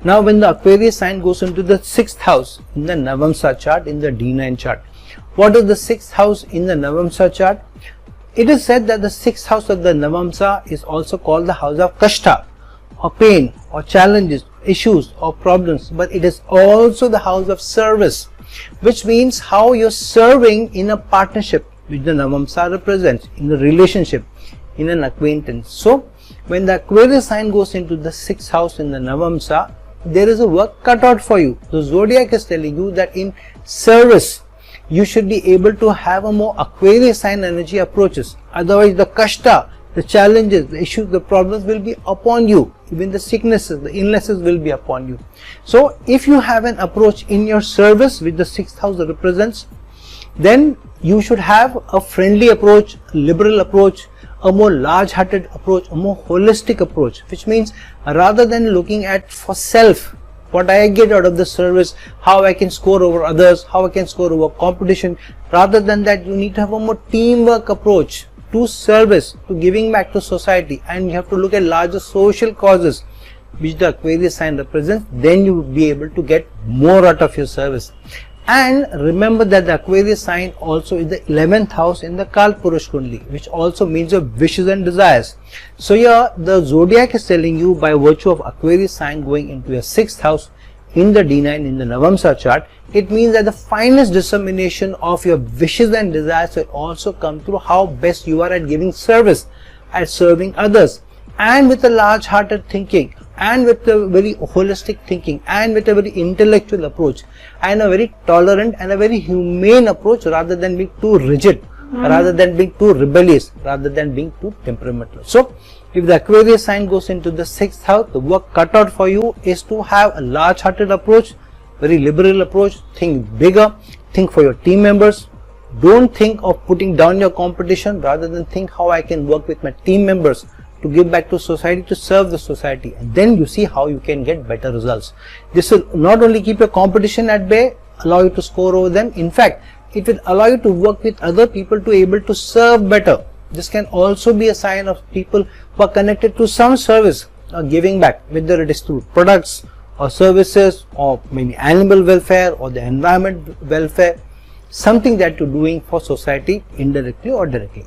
Now when the Aquarius sign goes into the 6th house in the Navamsa chart, in the D9 chart, what is the 6th house in the Navamsa chart? It is said that the 6th house of the Navamsa is also called the house of Kashta, or pain, or challenges, issues, or problems, but it is also the house of service, which means how you're serving in a partnership which the Navamsa represents, in a relationship, in an acquaintance. So when the Aquarius sign goes into the 6th house in the Navamsa, there is a work cut out for you. The zodiac is telling you that in service you should be able to have a more Aquarius sign energy approaches. Otherwise the kashta, the challenges, the issues, the problems will be upon you. Even the sicknesses, the illnesses will be upon you. So if you have an approach in your service which the 6th house represents, then you should have a friendly approach, a liberal approach, a more large-hearted approach, a more holistic approach, which means rather than looking at for self, what I get out of the service, how I can score over others, how I can score over competition, rather than that you need to have a more teamwork approach to service, to giving back to society, and you have to look at larger social causes which the Aquarius sign represents. Then you will be able to get more out of your service. And remember that the Aquarius sign also is the 11th house in the Kalpurush Kundli, which also means your wishes and desires. So here the zodiac is telling you, by virtue of Aquarius sign going into your 6th house in the D9 in the Navamsa chart, it means that the finest dissemination of your wishes and desires will also come through how best you are at giving service, at serving others, and with a large-hearted thinking, and with a very holistic thinking, and with a very intellectual approach, and a very tolerant and a very humane approach, rather than being too rigid, rather than being too rebellious, rather than being too temperamental. So if the Aquarius sign goes into the 6th house, the work cut out for you is to have a large-hearted approach, very liberal approach, think bigger, think for your team members. Don't think of putting down your competition, rather than think how I can work with my team members to give back to society, to serve the society, and then you see how you can get better results. This will not only keep your competition at bay, allow you to score over them, in fact it will allow you to work with other people to able to serve better. This can also be a sign of people who are connected to some service or giving back, whether it is through products or services, or maybe animal welfare or the environment welfare, something that you're doing for society indirectly or directly.